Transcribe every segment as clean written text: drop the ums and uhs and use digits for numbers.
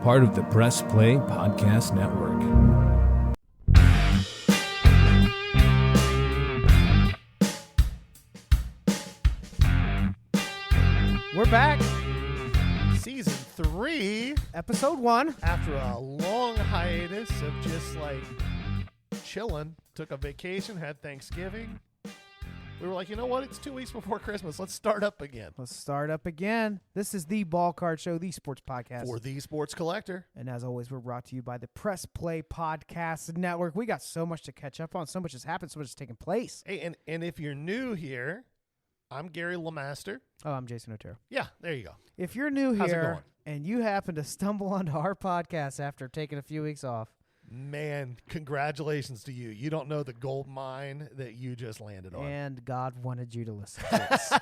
part of the Press Play Podcast Network. We're back. Season 3. Episode 1. After a long hiatus of just like chilling, took a vacation, had Thanksgiving. We were like, you know what? It's 2 weeks before Christmas. Let's start up again. Let's start up again. This is the Ball Card Show, the sports podcast. For the Sports Collector. And as always, we're brought to you by the Press Play Podcast Network. We got so much to catch up on. So much has happened. So much has taken place. Hey, and if you're new here, I'm Gary LeMaster. Oh, I'm Jason Otero. Yeah, there you go. If you're new How's it here going? and you happen to stumble onto our podcast after taking a few weeks off, Man, congratulations to you. You don't know the gold mine that you just landed on. and God wanted you to listen to us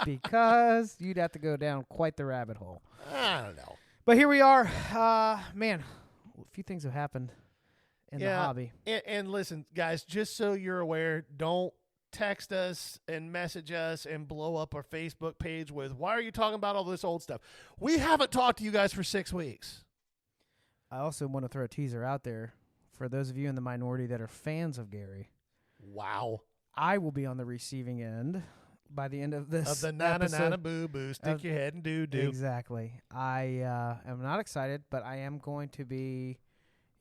because you'd have to go down quite the rabbit hole. I don't know. But here we are. Man, a few things have happened in the hobby. And listen, guys, just so you're aware, don't text us and message us and blow up our Facebook page with, why are you talking about all this old stuff? We haven't talked to you guys for 6 weeks. I also want to throw a teaser out there for those of you in the minority that are fans of Gary. Wow. I will be on the receiving end by the end of this Of the nana episode. nana boo boo, stick your head and do. Exactly. I am not excited, but I am going to be,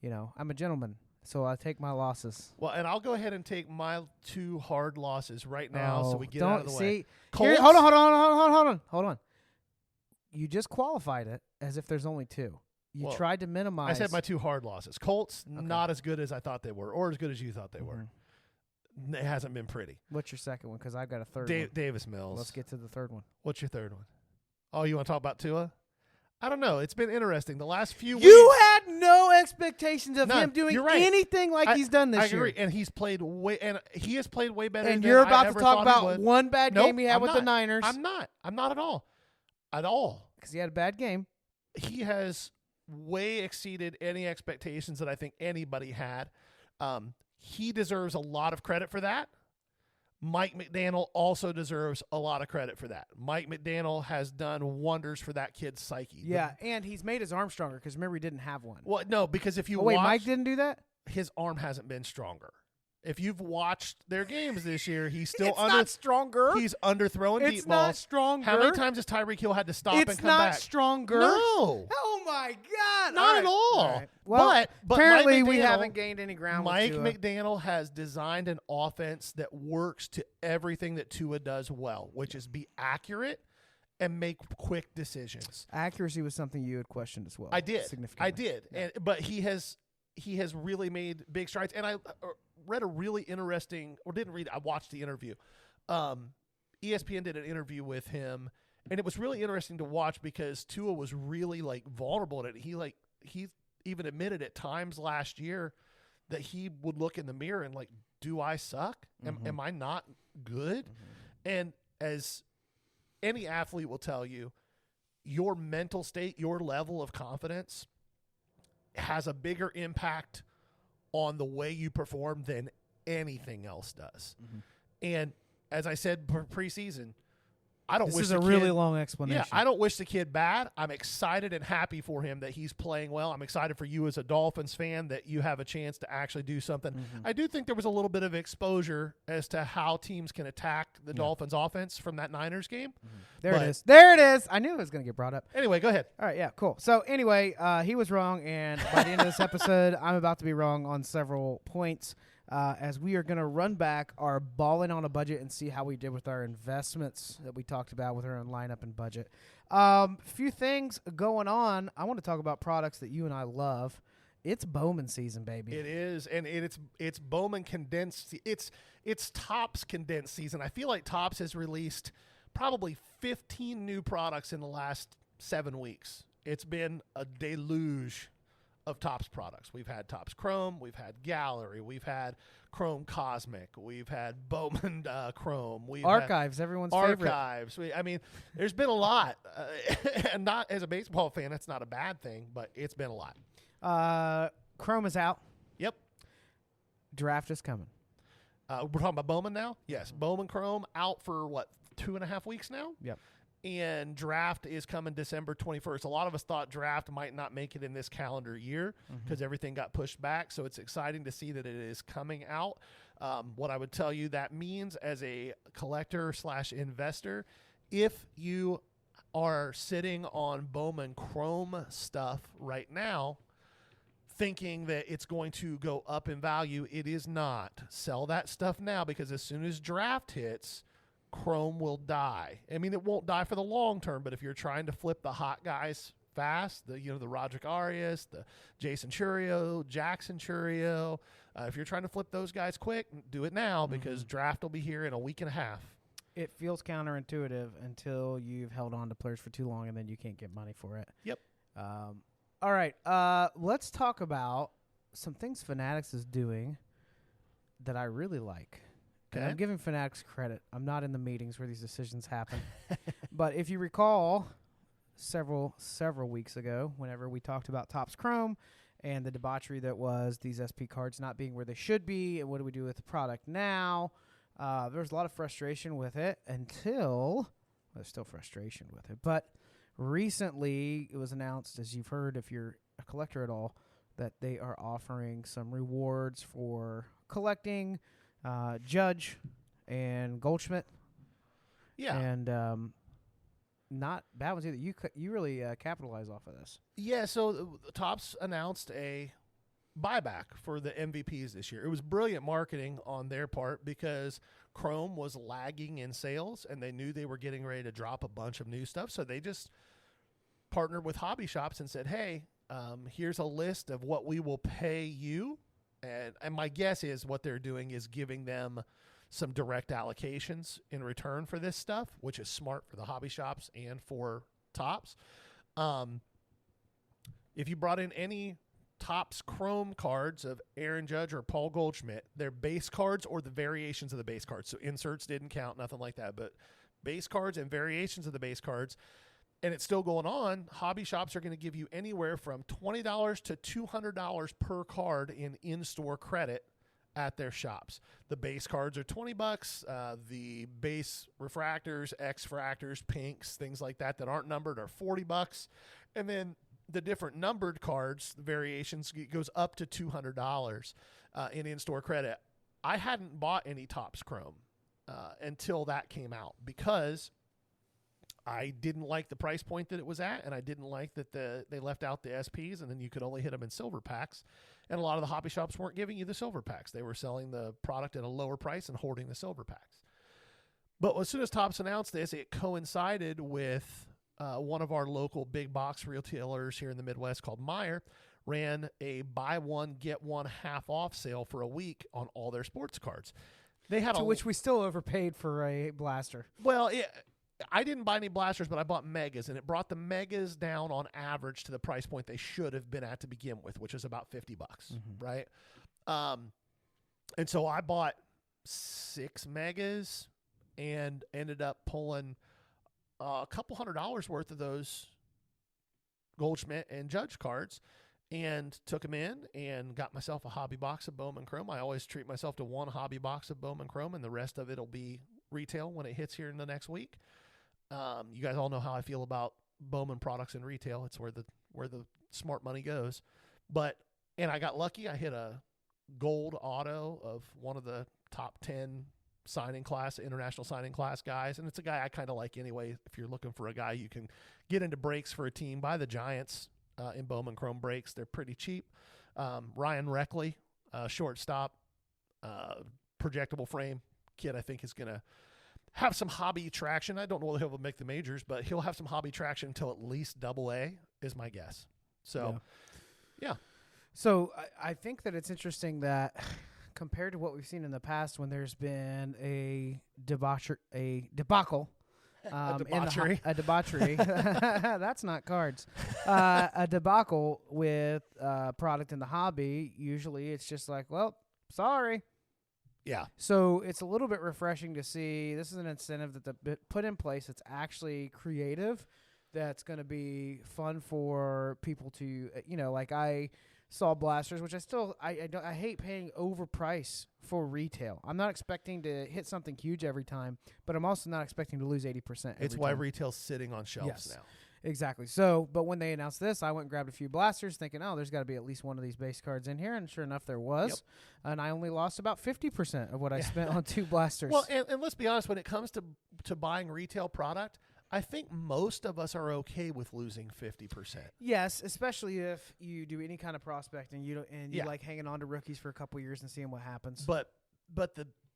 I'm a gentleman, so I take my losses. Well, and I'll go ahead and take my 2 hard losses right now so we get out of the way. See, Colts? hold on. You just qualified it as if there's only 2. You Well, tried to minimize. I said my 2 hard losses. Colts, not as good as I thought they were, or as good as you thought they were. It hasn't been pretty. What's your second one? Because I've got a third one. Davis Mills. Let's get to the third one. What's your third one? Oh, you want to talk about Tua? I don't know. It's been interesting. The last few weeks. You had no expectations of None. him doing You're right. anything like he's done this I agree. year. And he has played way better. And than you're I about to ever talk thought he about would. one bad Nope, game he had I'm with the not. Niners. I'm not at all. At all. Because he had a bad game. He has way exceeded any expectations that I think anybody had. He deserves a lot of credit for that. Mike McDaniel also deserves a lot of credit for that. Mike McDaniel has done wonders for that kid's psyche. Yeah, and he's made his arm stronger because remember he didn't have one. Well, no, because if you Oh, wait, watch, Mike didn't do that? his arm hasn't been stronger. If you've watched their games this year, he's still It's not stronger. He's underthrowing It's deep not balls. stronger. How many times has Tyreek Hill had to stop and It's come not back? stronger. No, Oh, my God. not at all. All right. Well, but apparently Mike we McDaniel- haven't gained any ground Mike with Tua. McDaniel has designed an offense that works to everything that Tua does well, which is be accurate and make quick decisions. Accuracy was something you had questioned as well. I did. Significantly. I did. Yeah. But he has really made big strides. And I read a really interesting, or didn't read, I watched the interview. ESPN did an interview with him, and it was really interesting to watch because Tua was really like vulnerable in it. He even admitted at times last year that he would look in the mirror and like, do I suck? Am I not good? And as any athlete will tell you, your mental state, your level of confidence has a bigger impact on the way you perform than anything else does. And as I said preseason, I don't This wish is the a really kid- long explanation. Yeah, I don't wish the kid bad. I'm excited and happy for him that he's playing well. I'm excited for you as a Dolphins fan that you have a chance to actually do something. I do think there was a little bit of exposure as to how teams can attack the Dolphins offense from that Niners game. There But- it is. There it is. I knew it was going to get brought up. Anyway, go ahead. All right, yeah, cool. So anyway, he was wrong, and by the end of this episode, I'm about to be wrong on several points as we are going to run back our balling on a budget and see how we did with our investments that we talked about with our own lineup and budget. Few things going on. I want to talk about products that you and I love. It's Bowman season, baby. It is, and it's Bowman condensed. It's Topps condensed season. I feel like Topps has released probably 15 new products in the last 7 weeks. It's been a deluge of Topps products. We've had Topps Chrome, we've had Gallery, we've had Chrome Cosmic, we've had Bowman Chrome, we've Archives, everyone's favorite. Archives. I mean, there's been a lot, and not as a baseball fan, that's not a bad thing, but it's been a lot. Chrome is out. Yep. Draft is coming. We're talking about Bowman now? Yes. Bowman Chrome out for, 2.5 weeks now? Yep. and draft is coming December 21st. A lot of us thought draft might not make it in this calendar year because everything got pushed back. So it's exciting to see that it is coming out. What I would tell you that means as a collector / investor, if you are sitting on Bowman Chrome stuff right now, thinking that it's going to go up in value, it is not. Sell that stuff now, because as soon as draft hits, Chrome will die. I mean, it won't die for the long term, but if you're trying to flip the hot guys fast, the Roderick Arias, the Jason Churio, Jackson Churio, if you're trying to flip those guys quick, do it now, because draft will be here in a week and a half. It feels counterintuitive until you've held on to players for too long, and then you can't get money for it. Yep. All right, let's talk about some things Fanatics is doing that I really like. And Okay. I'm giving Fanatics credit. I'm not in the meetings where these decisions happen. But if you recall, several weeks ago, whenever we talked about Topps Chrome and the debauchery that was these SP cards not being where they should be, and what do we do with the product now, there was a lot of frustration with it until there's still frustration with it. But recently, it was announced, as you've heard if you're a collector at all, that they are offering some rewards for collecting Judge and Goldschmidt. Yeah. And not bad ones either. You really capitalize off of this. Yeah, so Topps announced a buyback for the MVPs this year. It was brilliant marketing on their part because Chrome was lagging in sales, and they knew they were getting ready to drop a bunch of new stuff. So they just partnered with hobby shops and said, hey, here's a list of what we will pay you. And my guess is what they're doing is giving them some direct allocations in return for this stuff, which is smart for the hobby shops and for Topps. If you brought in any Topps Chrome cards of Aaron Judge or Paul Goldschmidt, they're base cards or the variations of the base cards. So inserts didn't count, nothing like that. But base cards and variations of the base cards, and it's still going on, hobby shops are going to give you anywhere from $20 to $200 per card in-store credit at their shops. The base cards are $20. The base refractors, X-fractors, pinks, things like that aren't numbered are $40. And then the different numbered cards, the variations, goes up to $200 in-store credit. I hadn't bought any Topps Chrome until that came out because I didn't like the price point that it was at, and I didn't like that they left out the SPs, and then you could only hit them in silver packs. And a lot of the hobby shops weren't giving you the silver packs. They were selling the product at a lower price and hoarding the silver packs. But as soon as Topps announced this, it coincided with one of our local big box retailers here in the Midwest called Meijer ran a buy one, get one half off sale for a week on all their sports cards. They had which we still overpaid for a blaster. Well, I didn't buy any blasters, but I bought megas, and it brought the megas down on average to the price point they should have been at to begin with, which is about $50, right? And so I bought 6 megas and ended up pulling a couple $100 worth of those Goldschmidt and Judge cards and took them in and got myself a hobby box of Bowman Chrome. I always treat myself to one hobby box of Bowman Chrome, and the rest of it will be retail when it hits here in the next week. You guys all know how I feel about Bowman products in retail. It's where the smart money goes. And I got lucky. I hit a gold auto of one of the top 10 international signing class guys. And it's a guy I kind of like anyway. If you're looking for a guy you can get into breaks for a team, buy the Giants in Bowman Chrome breaks. They're pretty cheap. Ryan Reckley, shortstop, projectable frame kid, I think is going to have some hobby traction. I don't know whether he'll make the majors, but he'll have some hobby traction until at least AA is my guess. So, yeah. So I think that it's interesting that compared to what we've seen in the past when there's been a debacle, A debauchery. a debauchery. That's not cards. A debacle with product in the hobby. Usually it's just like, well, sorry. Yeah. So it's a little bit refreshing to see this is an incentive that put in place. It's actually creative that's going to be fun for people to, like I saw blasters, which I hate paying overprice for retail. I'm not expecting to hit something huge every time, but I'm also not expecting to lose 80%. It's why retail's sitting on shelves now. Exactly. So, but when they announced this, I went and grabbed a few blasters thinking, oh, there's got to be at least one of these base cards in here. And sure enough, there was. Yep. And I only lost about 50% of what I spent on 2 blasters. Well, and let's be honest, when it comes to buying retail product, I think most of us are okay with losing 50%. Yes, especially if you do any kind of prospecting, you like hanging on to rookies for a couple years and seeing what happens. But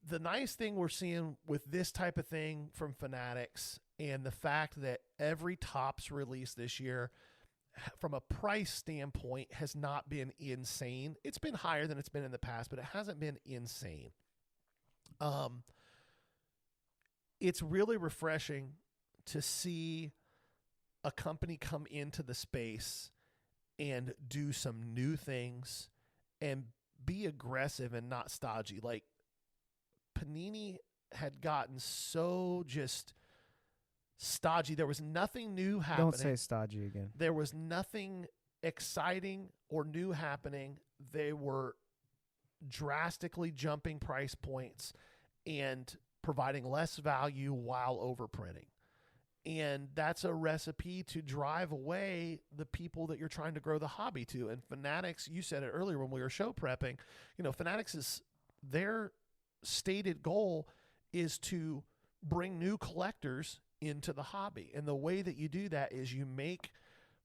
the nice thing we're seeing with this type of thing from Fanatics, and the fact that every Topps release this year, from a price standpoint, has not been insane. It's been higher than it's been in the past, but it hasn't been insane. It's really refreshing to see a company come into the space and do some new things and be aggressive and not stodgy. Like, Panini had gotten so just stodgy. There was nothing new happening. Don't say stodgy again. There was nothing exciting or new happening. They were drastically jumping price points and providing less value while overprinting. And that's a recipe to drive away the people that you're trying to grow the hobby to. And Fanatics, you said it earlier when we were show prepping, Fanatics is their stated goal is to bring new collectors into the hobby. And the way that you do that is you make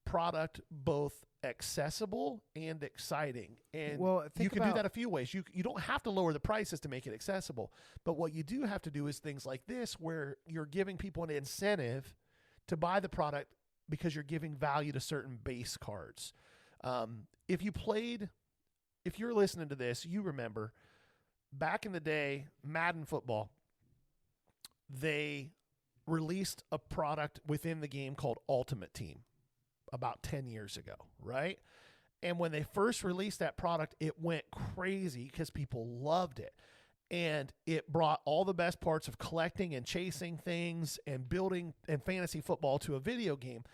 product both accessible and exciting. And you can do that a few ways. You don't have to lower the prices to make it accessible. But what you do have to do is things like this, where you're giving people an incentive to buy the product because you're giving value to certain base cards. If you're listening to this, you remember back in the day, Madden football, they released a product within the game called Ultimate Team about 10 years ago, right? And when they first released that product, it went crazy because people loved it. And it brought all the best parts of collecting and chasing things and building and fantasy football to a video game.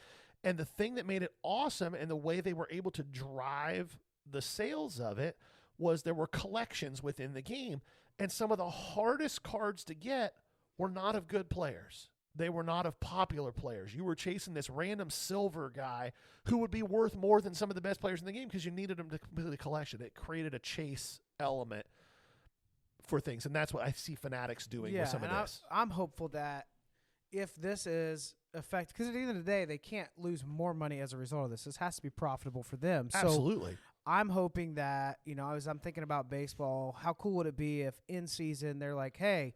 And the thing that made it awesome and the way they were able to drive the sales of it was there were collections within the game. And some of the hardest cards to get were not of good players. They were not of popular players. You were chasing this random silver guy who would be worth more than some of the best players in the game because you needed him to complete the collection. It created a chase element for things, and that's what I see Fanatics doing with some of this. I'm hopeful that if this is effective, because at the end of the day, they can't lose more money as a result of this. This has to be profitable for them. Absolutely. So I'm hoping that, as I'm thinking about baseball, how cool would it be if in season they're like, hey,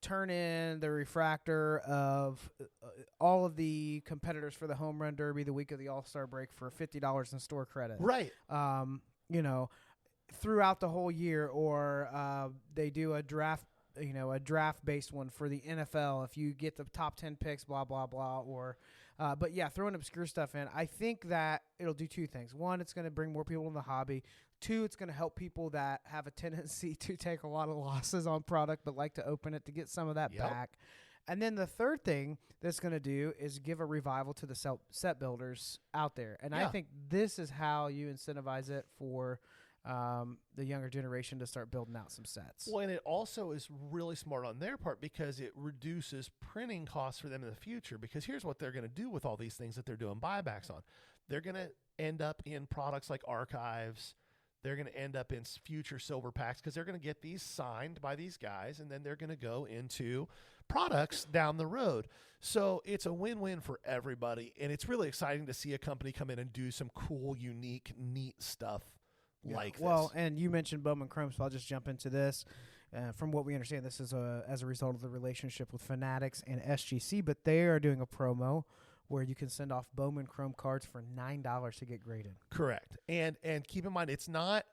turn in the refractor of all of the competitors for the home run derby the week of the All-Star break for $50 in store credit. Right. Throughout the whole year, or they do a draft, a draft-based one for the NFL. If you get the top 10 picks, blah, blah, blah, or but yeah, throwing obscure stuff in. I think that it'll do two things. One, it's going to bring more people in the hobby. Two, it's going to help people that have a tendency to take a lot of losses on product but like to open it to get some of that back. And then the third thing that's going to do is give a revival to the set builders out there. And I think this is how you incentivize it for the younger generation to start building out some sets. Well, and it also is really smart on their part because it reduces printing costs for them in the future. Because here's what they're going to do with all these things that they're doing buybacks on. They're going to end up in products like archives. They're going to end up in future silver packs because they're going to get these signed by these guys, and then they're going to go into products down the road. So it's a win-win for everybody, and it's really exciting to see a company come in and do some cool, unique, neat stuff like this. Well, and you mentioned Bowman Chrome, so I'll just jump into this. From what we understand, this is as a result of the relationship with Fanatics and SGC, but they are doing a promo where you can send off Bowman Chrome cards for $9 to get graded. Correct. And keep in mind, it's not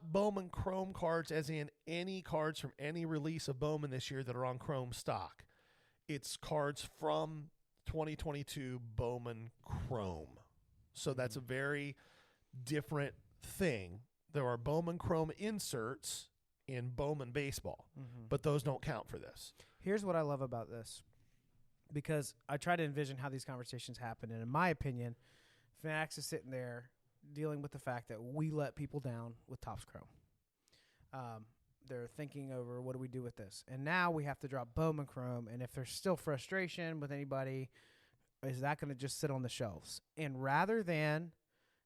Bowman Chrome cards as in any cards from any release of Bowman this year that are on Chrome stock. It's cards from 2022 Bowman Chrome. So that's a very different thing. There are Bowman Chrome inserts in Bowman baseball, but those don't count for this. Here's what I love about this. because I try to envision how these conversations happen. And in my opinion, Fanatics is sitting there dealing with the fact that we let people down with Topps Chrome. They're thinking over, what do we do with this? And now we have to drop Bowman Chrome. And if there's still frustration with anybody, is that going to just sit on the shelves? And rather than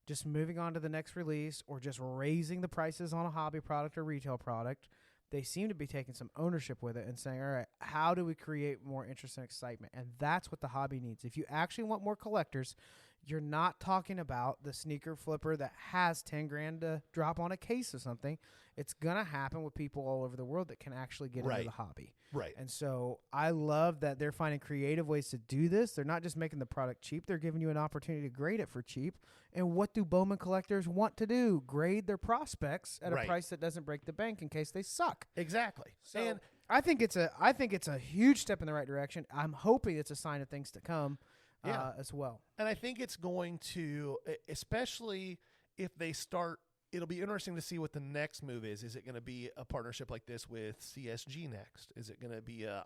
just moving on to the next release or just raising the prices on a hobby product or retail product, they seem to be taking some ownership with it and saying, all right, how do we create more interest and excitement? And that's what the hobby needs. If you actually want more collectors, you're not talking about the sneaker flipper that has 10 grand to drop on a case or something. It's going to happen with people all over the world that can actually get into the hobby. Right. And so I love that they're finding creative ways to do this. They're not just making the product cheap. They're giving you an opportunity to grade it for cheap. And what do Bowman collectors want to do? Grade their prospects at a price that doesn't break the bank in case they suck. Exactly. So And I think it's a huge step in the right direction. I'm hoping it's a sign of things to come as well. And I think it's going to, especially if they start, it'll be interesting to see what the next move is. Is it going to be a partnership like this with CSG next? Is it going to be a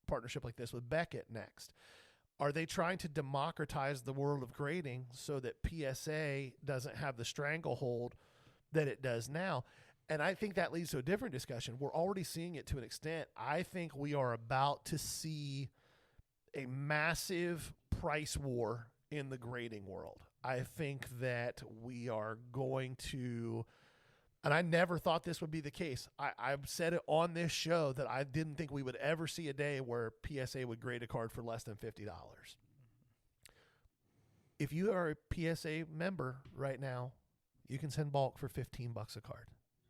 partnership like this with Beckett next? Are they trying to democratize the world of grading so that PSA doesn't have the stranglehold that it does now? And I think that leads to a different discussion. We're already seeing it to an extent. I think we are about to see a massive price war in the grading world. I think that we are going to, and I never thought this would be the case. I've said it on this show that I didn't think we would ever see a day where PSA would grade a card for less than $50. If you are a PSA member right now, you can send bulk for $15 a card.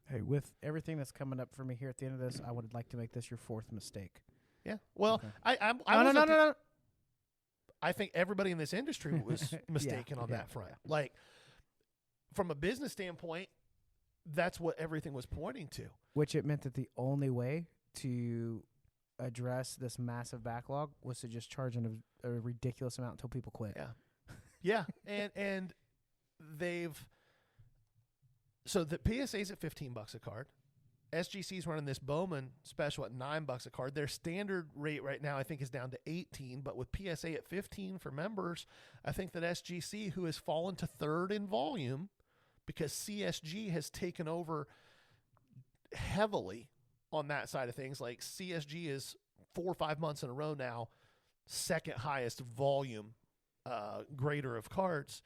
Hey, with everything that's coming up for me here at the end of this, I would like to make this your fourth mistake. Yeah. Well, Okay. No. I think everybody in this industry was mistaken on that front. Yeah. Like, from a business standpoint, that's what everything was pointing to. Which it meant that the only way to address this massive backlog was to just charge a ridiculous amount until people quit. Yeah. Yeah. And they've, so the PSA's at $15 a card. SGC's running this Bowman special at $9 a card. Their standard rate right now, I think, is down to $18, but with PSA at $15 for members, I think that SGC, who has fallen to third in volume because CSG has taken over heavily on that side of things. Like, CSG is 4 or 5 months in a row now, second highest volume grader of cards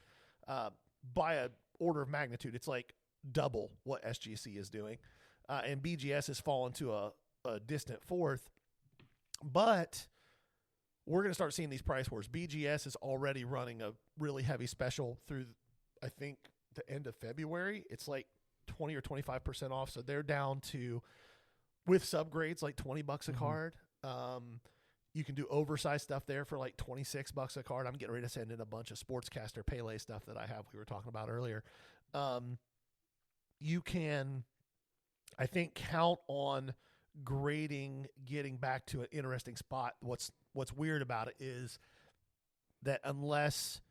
by an order of magnitude. It's like double what SGC is doing. And BGS has fallen to a distant fourth. But we're going to start seeing these price wars. BGS is already running a really heavy special through, I think, the end of February. It's like 20 or 25% off. So they're down to, with subgrades, like $20 a card. You can do oversized stuff there for like $26 a card. I'm getting ready to send in a bunch of Sportscaster Pele stuff that I have we were talking about earlier. You can, I think, count on grading getting back to an interesting spot. What's weird about it is that unless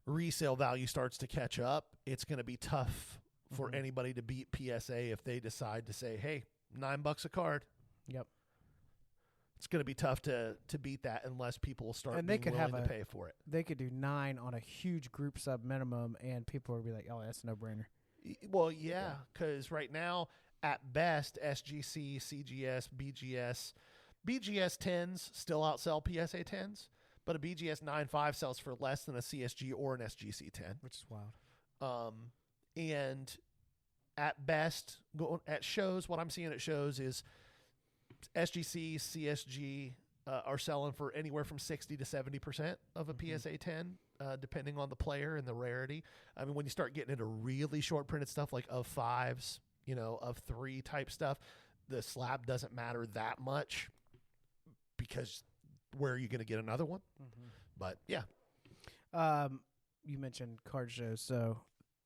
resale value starts to catch up, it's going to be tough for anybody to beat PSA if they decide to say, hey, $9 a card. Yep. It's going to be tough to beat that unless people start and they being could willing have to pay for it. They could do 9 on a huge group sub minimum, and people would be like, oh, that's a no-brainer. Well, yeah, because right now, at best, SGC, CGS, BGS 10s still outsell PSA 10s, but a BGS 9.5 sells for less than a CSG or an SGC 10. Which is wild. And at best, at shows, what I'm seeing at shows is SGC, CSG are selling for anywhere from 60 to 70% of a PSA 10, depending on the player and the rarity. I mean, when you start getting into really short printed stuff like of 5s, of 3 type stuff, the slab doesn't matter that much because where are you going to get another one? But yeah. You mentioned card shows, so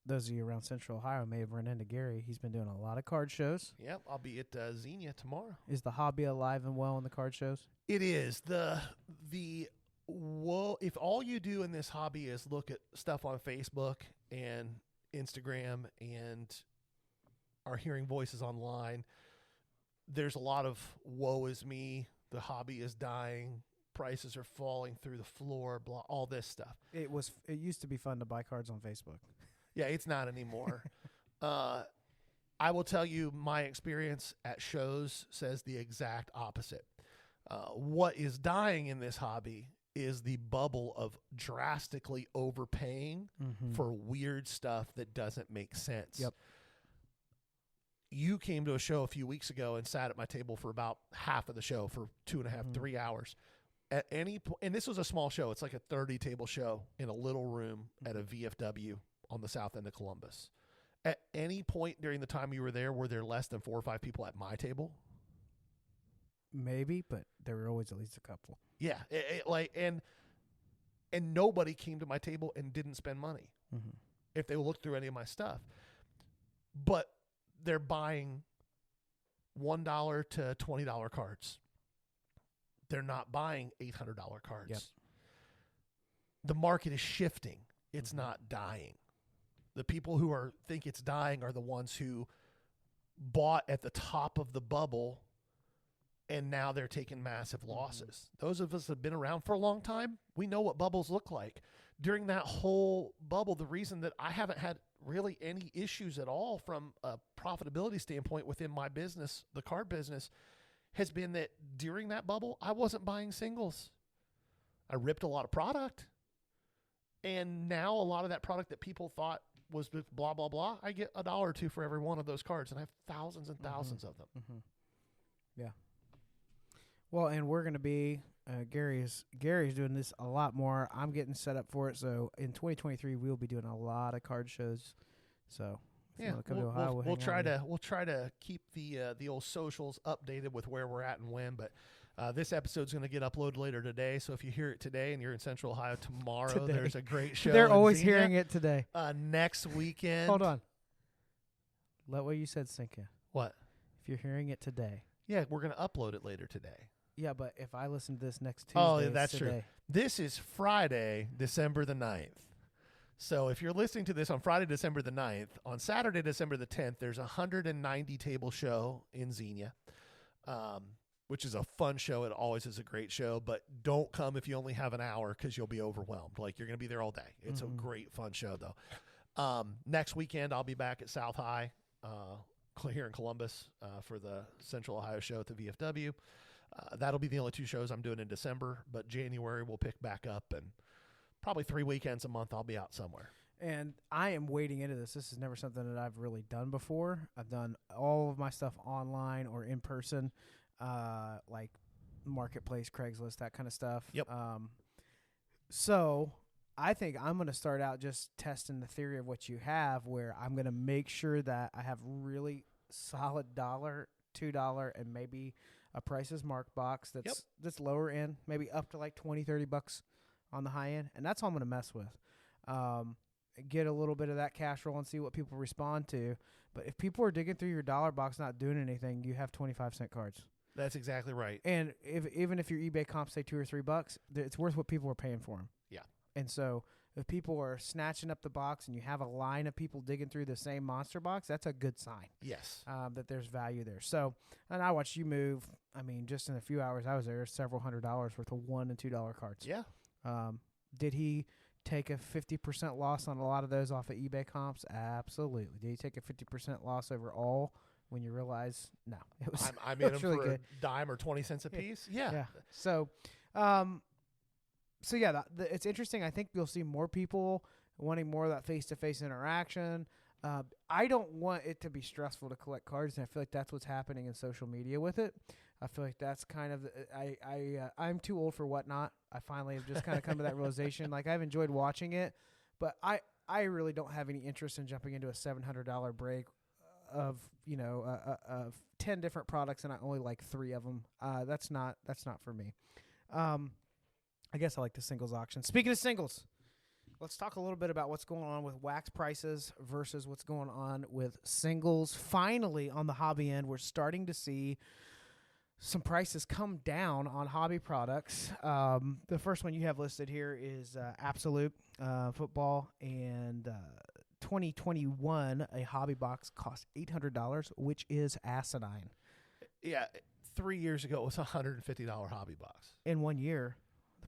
those of you around Central Ohio may have run into Gary. He's been doing a lot of card shows. Yep, I'll be at Xenia tomorrow. Is the hobby alive and well in the card shows? It is. If all you do in this hobby is look at stuff on Facebook and Instagram and are hearing voices online, there's a lot of woe is me, the hobby is dying, prices are falling through the floor, blah, all this stuff. It used to be fun to buy cards on Facebook. Yeah, it's not anymore. I will tell you, my experience at shows says the exact opposite. What is dying in this hobby is the bubble of drastically overpaying for weird stuff that doesn't make sense. Yep. You came to a show a few weeks ago and sat at my table for about half of the show for 2.5, 3 hours. At any point, and this was a small show. It's like a 30-table show in a little room at a VFW on the south end of Columbus. At any point during the time you were there less than 4 or 5 people at my table? Maybe, but there were always at least a couple. Yeah, and nobody came to my table and didn't spend money if they looked through any of my stuff. But they're buying $1 to $20 cards. They're not buying $800 cards. Yep. The market is shifting. It's not dying. The people who think it's dying are the ones who bought at the top of the bubble, and now they're taking massive losses. Those of us that have been around for a long time, we know what bubbles look like. During that whole bubble, the reason that I haven't had really any issues at all from a profitability standpoint within my business, the card business, has been that during that bubble, I wasn't buying singles. I ripped a lot of product. And now a lot of that product that people thought was blah, blah, blah, I get $1 or $2 for every one of those cards, and I have thousands and thousands of them. Yeah. Well, and we're going to be Gary's doing this a lot more. I'm getting set up for it. So in 2023, we'll be doing a lot of card shows. So if you want to come to Ohio, we'll try to keep the old socials updated with where we're at and when. But this episode's going to get uploaded later today. So if you hear it today and you're in Central Ohio tomorrow, there's a great show. They're always Xenia. hearing it today. Next weekend. Hold on. Let what you said sink in. What? If you're hearing it today. Yeah, we're going to upload it later today. Yeah, but if I listen to this next Tuesday, oh, yeah, that's today. true. This is Friday, December the 9th. So if you're listening to this on Friday, December the 9th, on Saturday, December the 10th, there's a 190-table show in Xenia, which is a fun show. It always is a great show, but don't come if you only have an hour because you'll be overwhelmed. Like, you're going to be there all day. It's a great, fun show, though. Next weekend, I'll be back at South High here in Columbus for the Central Ohio show at the VFW. That'll be the only 2 shows I'm doing in December, but January we'll pick back up, and probably 3 weekends a month I'll be out somewhere. And I am wading into this. This is never something that I've really done before. I've done all of my stuff online or in person, like Marketplace, Craigslist, that kind of stuff. Yep. So I think I'm going to start out just testing the theory of what you have, where I'm going to make sure that I have really solid $1, $2, and maybe a Prices Mark box that's lower end, maybe up to like $20-$30 on the high end, and that's all I'm going to mess with. Get a little bit of that cash roll and see what people respond to. But if people are digging through your dollar box not doing anything, you have 25-cent cards. That's exactly right. And even if your eBay comps say $2 or $3, it's worth what people are paying for them. Yeah. And so if people are snatching up the box and you have a line of people digging through the same monster box, that's a good sign. Yes. That there's value there. So, and I watched you move. I mean, just in a few hours I was there, several $100s worth of $1 and $2 cards. Yeah. Did he take a 50% loss on a lot of those off of eBay comps? Absolutely. Did he take a 50% loss overall when you realize? No. It was, I made them really for good. a dime or 20 cents a piece. Yeah. Yeah. So, yeah, it's interesting. I think you'll see more people wanting more of that face-to-face interaction. I don't want it to be stressful to collect cards, and I feel like that's what's happening in social media with it. I feel like that's kind of I'm too old for Whatnot. I finally have just kind of come to that realization. Like, I've enjoyed watching it, but I really don't have any interest in jumping into a $700 break of of 10 different products, and I only like 3 of them. That's not for me. I guess I like the singles auction. Speaking of singles, let's talk a little bit about what's going on with wax prices versus what's going on with singles. Finally, on the hobby end, we're starting to see some prices come down on hobby products. The first one you have listed here is Absolute football, and 2021, a hobby box cost $800, which is asinine. Yeah. 3 years ago, it was a $150 hobby box. In 1 year.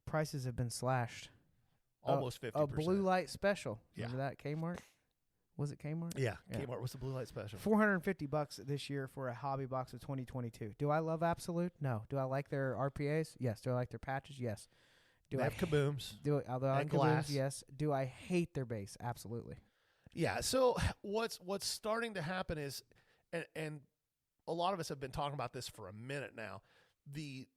prices have been slashed. Almost 50%. A blue light special. Yeah. Remember that Kmart? Was it Kmart? Yeah, Yeah. Kmart was the blue light special. $450 this year for a hobby box of 2022. Do I love Absolute? No. Do I like their RPAs? Yes. Do I like their patches? Yes. Do They I have kabooms. although I like and Kaboom's? glass. Yes. Do I hate their base? Absolutely. Yeah. So what's starting to happen is, and a lot of us have been talking about this for a minute now, the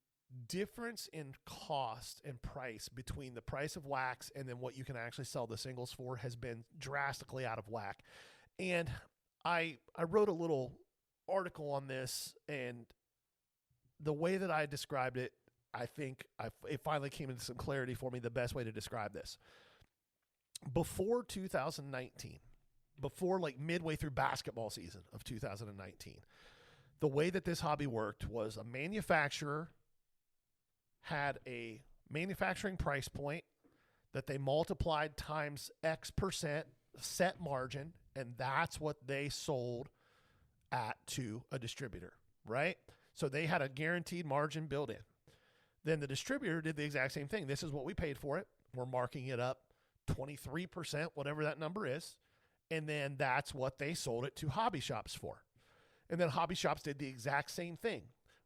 difference in cost and price between the price of wax and then what you can actually sell the singles for has been drastically out of whack. And I wrote a little article on this, and the way that I described it, I think it finally came into some clarity for me, the best way to describe this. Before 2019, before like midway through basketball season of 2019, the way that this hobby worked was a manufacturer had a manufacturing price point that they multiplied times X% set margin, and that's what they sold to a distributor, right? So they had a guaranteed margin built in. Then the distributor did the exact same thing. This is what we paid for it. We're marking it up 23%, whatever that number is, and then that's what they sold it to hobby shops for. And then hobby shops did the exact same thing.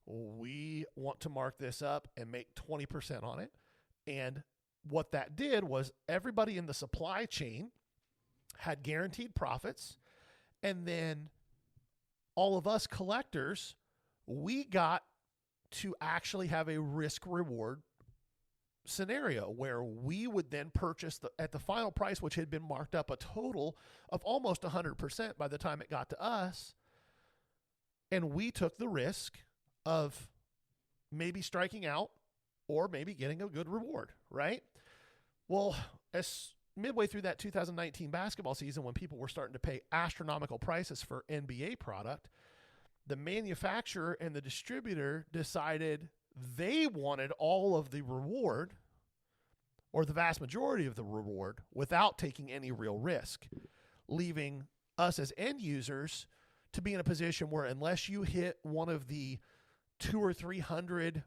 We want to mark this up and make 20% on it. And what that did was everybody in the supply chain had guaranteed profits. And then all of us collectors, we got to actually have a risk reward scenario where we would then purchase at the final price, which had been marked up a total of almost 100% by the time it got to us. And we took the risk of maybe striking out or maybe getting a good reward, right? Well, as midway through that 2019 basketball season, when people were starting to pay astronomical prices for NBA product, the manufacturer and the distributor decided they wanted all of the reward, or the vast majority of the reward, without taking any real risk, leaving us as end users to be in a position where unless you hit one of the 200 or 300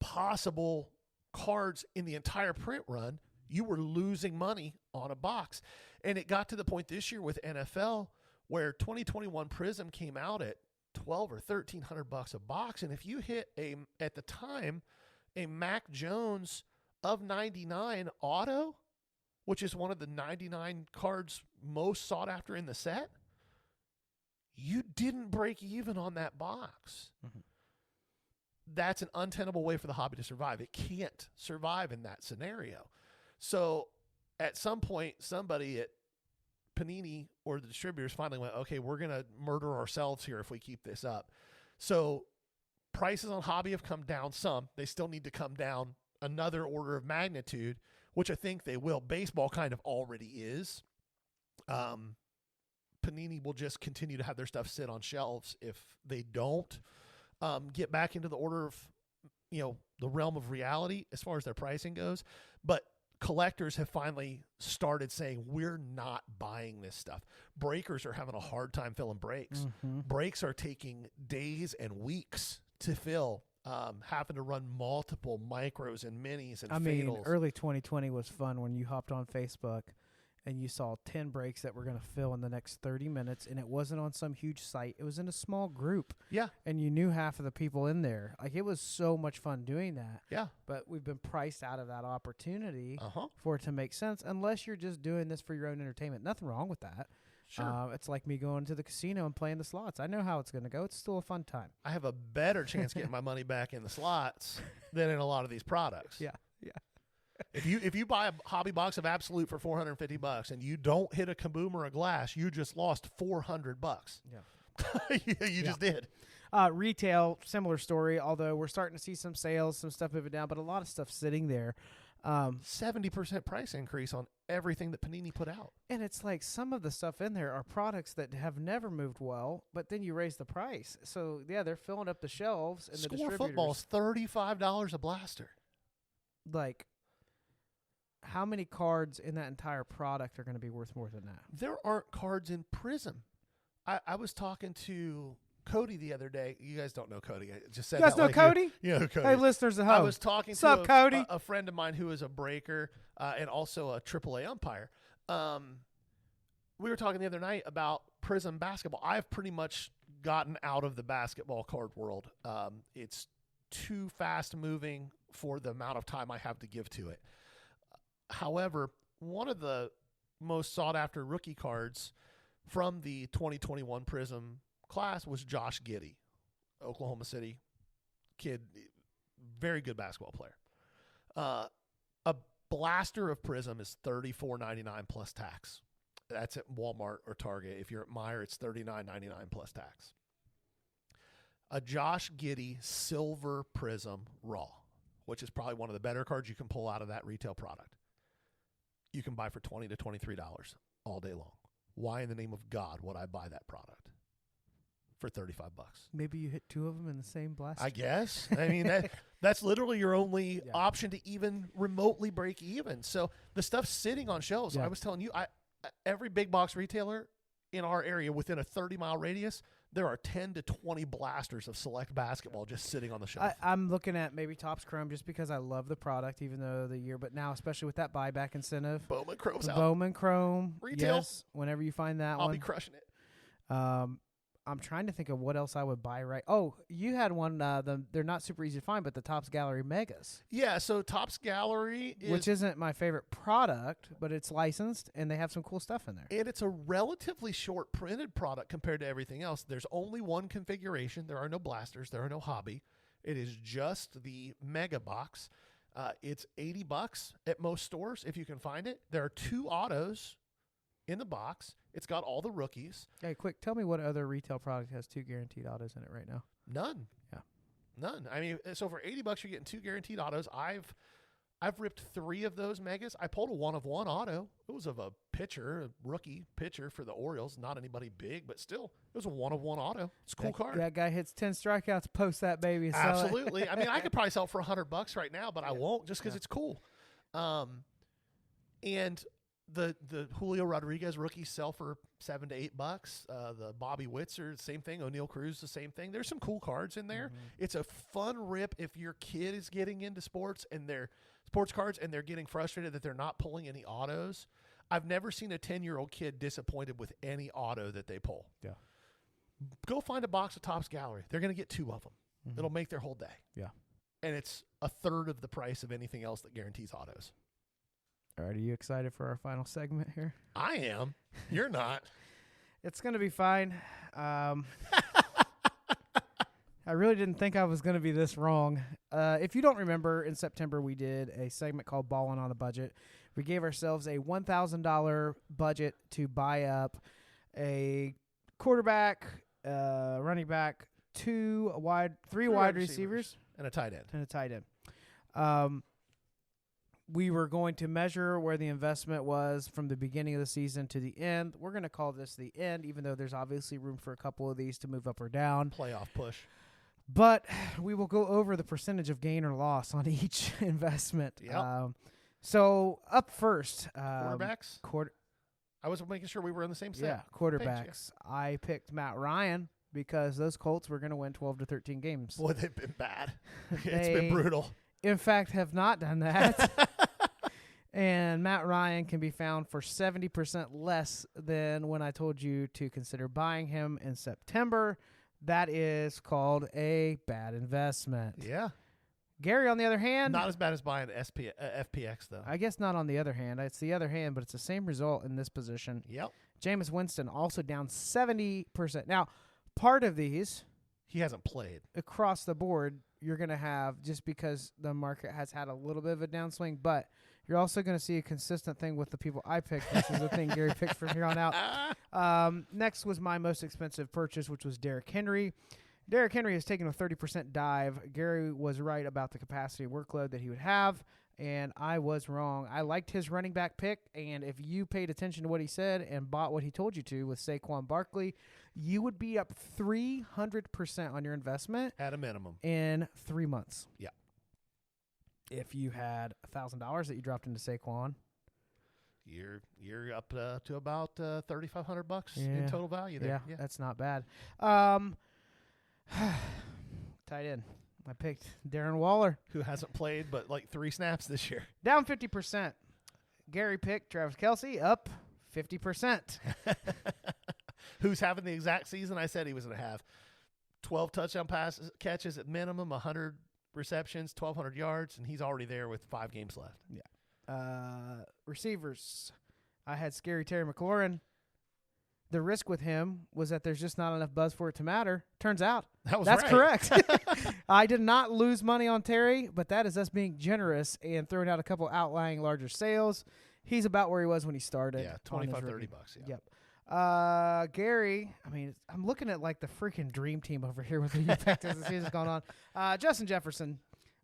possible cards in the entire print run, you were losing money on a box. And it got to the point this year with NFL where 2021 Prism came out at $1,200 or $1,300 a box. And if you hit at the time, a Mac Jones of 99 auto, which is one of the 99 cards most sought after in the set, you didn't break even on that box. Mm-hmm. That's an untenable way for the hobby to survive. It can't survive in that scenario. So at some point, somebody at Panini or the distributors finally went, okay, we're going to murder ourselves here if we keep this up. So prices on hobby have come down some. They still need to come down another order of magnitude, which I think they will. Baseball kind of already is. Panini will just continue to have their stuff sit on shelves if they don't get back into the order of, the realm of reality as far as their pricing goes. But collectors have finally started saying, we're not buying this stuff. Breakers are having a hard time filling breaks. Mm-hmm. Breaks are taking days and weeks to fill, having to run multiple micros and minis and fatals. Early 2020 was fun when you hopped on Facebook and you saw 10 breaks that were going to fill in the next 30 minutes, and it wasn't on some huge site. It was in a small group. Yeah. And you knew half of the people in there. Like, it was so much fun doing that. Yeah. But we've been priced out of that opportunity for it to make sense, unless you're just doing this for your own entertainment. Nothing wrong with that. Sure. It's like me going to the casino and playing the slots. I know how it's going to go. It's still a fun time. I have a better chance getting my money back in the slots than in a lot of these products. Yeah. If you buy a hobby box of Absolute for $450 and you don't hit a kaboom or a glass, you just lost $400. Yeah. you just did. Retail, similar story, although we're starting to see some sales, some stuff moving down, but a lot of stuff sitting there. 70% price increase on everything that Panini put out. And it's like some of the stuff in there are products that have never moved well, but then you raise the price. So, yeah, they're filling up the shelves. And Score the distributors. Football's $35 a blaster. Like, how many cards in that entire product are going to be worth more than that? There aren't cards in Prism. I was talking to Cody the other day. You guys don't know Cody. I just said You guys that know like Cody? You know Cody. Hey, listeners at home. I was talking What's to up, Cody? a friend of mine who is a breaker and also a AAA umpire. We were talking the other night about Prism basketball. I've pretty much gotten out of the basketball card world. It's too fast moving for the amount of time I have to give to it. However, one of the most sought after rookie cards from the 2021 Prism class was Josh Giddey, Oklahoma City kid, very good basketball player. A blaster of Prism is $34.99 plus tax. That's at Walmart or Target. If you're at Meijer, it's $39.99 plus tax. A Josh Giddey Silver Prism Raw, which is probably one of the better cards you can pull out of that retail product, you can buy for $20 to $23 all day long. Why in the name of God would I buy that product for $35? Maybe you hit two of them in the same blast. I guess. I mean, that's literally your only option to even remotely break even. So the stuff's sitting on shelves. Yeah. I was telling you, every big box retailer in our area within a 30-mile radius, there are 10 to 20 blasters of select basketball just sitting on the shelf. I'm looking at maybe Topps Chrome just because I love the product, even though the year. But now, especially with that buyback incentive, Bowman Chrome's the out. Bowman Chrome Retail. Yes, whenever you find that I'll one, be crushing it. I'm trying to think of what else I would buy. Right? Oh, you had one. They're not super easy to find, but the Topps Gallery Megas, Yeah, so Topps Gallery is... which isn't my favorite product, but it's licensed and they have some cool stuff in there. And it's a relatively short printed product compared to everything else. There's only one configuration. There are no blasters. There are no hobby. It is just the mega box. It's $80 at most stores if you can find it. There are 2 autos in the box. It's got all the rookies. Hey, quick, tell me what other retail product has 2 guaranteed autos in it right now? None. Yeah. None. I mean, so for $80 you're getting 2 guaranteed autos. I've ripped 3 of those megas. I pulled a 1-of-1 auto. It was of a pitcher, a rookie pitcher for the Orioles. Not anybody big, but still, it was a 1-of-1 auto. It's a cool card. That guy hits 10 strikeouts, post that baby and sell it. Absolutely. I mean, I could probably sell it for $100 right now, but I won't just because it's cool. And the Julio Rodriguez rookies sell for $7 to $8. The Bobby Witzer, same thing. O'Neal Cruz, the same thing. There's some cool cards in there. Mm-hmm. It's a fun rip if your kid is getting into sports and they're sports cards and they're getting frustrated that they're not pulling any autos. I've never seen a 10-year-old kid disappointed with any auto that they pull. Yeah. Go find a box of Topps Gallery. They're going to get 2 of them. Mm-hmm. It'll make their whole day. Yeah. And it's a third of the price of anything else that guarantees autos. All right, are you excited for our final segment here? I am. You're not. It's going to be fine. I really didn't think I was going to be this wrong. If you don't remember, in September we did a segment called Ballin' on a Budget. We gave ourselves a $1,000 budget to buy up a quarterback, running back, 3 wide receivers, And a tight end. and a tight end. We were going to measure where the investment was from the beginning of the season to the end. We're going to call this the end, even though there's obviously room for a couple of these to move up or down. Playoff push. But we will go over the percentage of gain or loss on each investment. Yep. So up first, Quarterbacks? I was making sure we were on the same set. Yeah, quarterbacks. I picked Matt Ryan because those Colts were going to win 12 to 13 games. Boy, they've been bad. It's They- been brutal. In fact, have not done that. And Matt Ryan can be found for 70% less than when I told you to consider buying him in September. That is called a bad investment. Yeah. Gary, on the other hand, Not as bad as buying FPX, though. I guess not on the other hand. It's the other hand, but it's the same result in this position. Yep. Jameis Winston also down 70%. Now, part of these He hasn't played. across the board, you're going to have just because the market has had a little bit of a downswing, but you're also going to see a consistent thing with the people I picked, which is the thing Gary picked from here on out. Next was my most expensive purchase, which was Derrick Henry. Derrick Henry has taken a 30% dive. Gary was right about the capacity workload that he would have, and I was wrong. I liked his running back pick, and if you paid attention to what he said and bought what he told you to with Saquon Barkley, you would be up 300% on your investment At a minimum. in 3 months. Yeah. If you had $1,000 that you dropped into Saquon, You're up to about $3,500 Yeah. in total value there. yeah, that's not bad. Tight end. I picked Darren Waller. Who hasn't played but like 3 snaps this year. Down 50%. Gary picked Travis Kelce, up 50%. Who's having the exact season I said he was going to have. 12 touchdown passes, catches at minimum, 100 receptions, 1,200 yards, and he's already there with 5 games left. Receivers. I had Scary Terry McLaurin. The risk with him was that there's just not enough buzz for it to matter. Turns out that's right. correct. I did not lose money on Terry, but that is us being generous and throwing out a couple outlying larger sales. He's about where he was when he started. Yeah, $25, $30. Yeah. Yep. Gary, I mean, I'm looking at like the freaking dream team over here with who you picked as the season's going on. Justin Jefferson,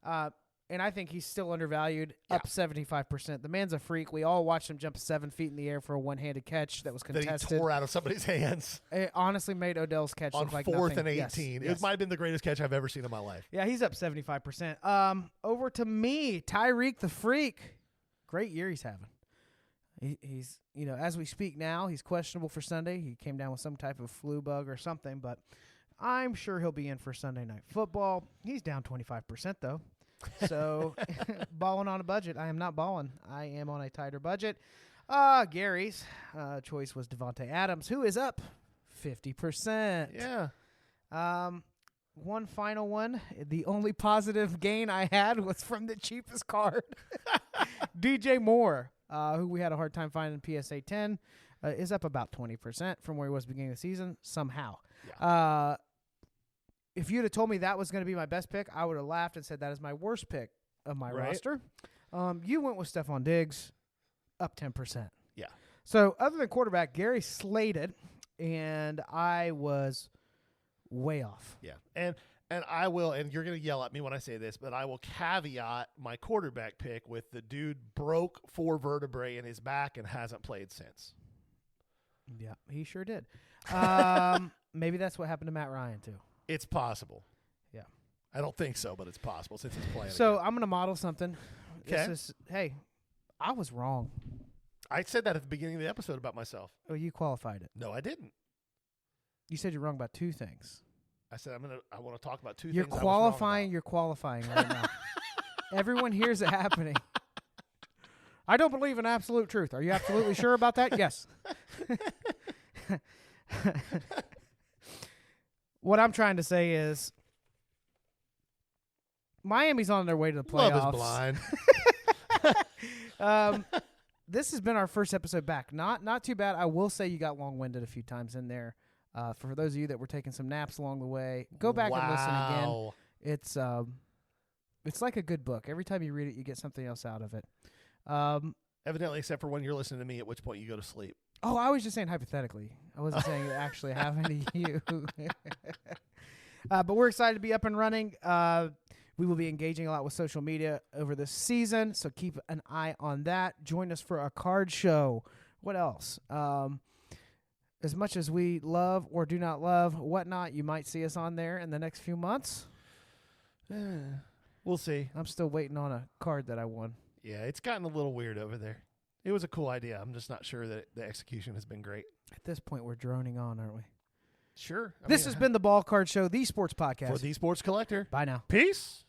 and I think he's still undervalued, up 75%. The man's a freak. We all watched him jump 7 feet in the air for a one-handed catch that was contested. That he tore out of somebody's hands. It honestly made Odell's catch on look like 4th nothing. and 18. Yes. It might have been the greatest catch I've ever seen in my life. Yeah, he's up 75%. Over to me, Tyreek the Freak. Great year he's having. He's, as we speak now, he's questionable for Sunday. He came down with some type of flu bug or something, but I'm sure he'll be in for Sunday Night Football. He's down 25%, though. So, balling on a budget. I am not balling. I am on a tighter budget. Gary's choice was Devontae Adams, who is up 50%. Yeah. One final one. The only positive gain I had was from the cheapest card. DJ Moore, who we had a hard time finding in PSA 10, is up about 20% from where he was beginning of the season somehow. Yeah. If you'd have told me that was going to be my best pick, I would have laughed and said that is my worst pick of my roster. You went with Stephon Diggs, up 10%. Yeah. So other than quarterback, Gary slated, and I was way off. Yeah. And I will, and you're going to yell at me when I say this, but I will caveat my quarterback pick with the dude broke 4 vertebrae in his back and hasn't played since. Yeah, he sure did. Maybe that's what happened to Matt Ryan, too. It's possible. Yeah. I don't think so, but it's possible since he's playing. So again. I'm going to model something. Okay. Hey, I was wrong. I said that at the beginning of the episode about myself. Oh, you qualified it. No, I didn't. You said you're wrong about 2 things. I said I want to talk about 2 You're things. qualifying. You're qualifying right now. Everyone hears it happening. I don't believe in absolute truth. Are you absolutely sure about that? Yes. What I'm trying to say is Miami's on their way to the playoffs. Love is blind. This has been our first episode back. Not too bad. I will say you got long-winded a few times in there. For those of you that were taking some naps along the way, go back and listen again. It's like a good book. Every time you read it, you get something else out of it. Evidently, except for when you're listening to me, at which point you go to sleep. Oh, I was just saying hypothetically. I wasn't saying it actually happened to you. But we're excited to be up and running. We will be engaging a lot with social media over this season, so keep an eye on that. Join us for our card show. What else? As much as we love or do not love Whatnot, you might see us on there in the next few months. We'll see. I'm still waiting on a card that I won. Yeah, it's gotten a little weird over there. It was a cool idea. I'm just not sure that the execution has been great. At this point, we're droning on, aren't we? Sure. This has been the Ball Card Show, the sports podcast. For the Sports Collector. Bye now. Peace.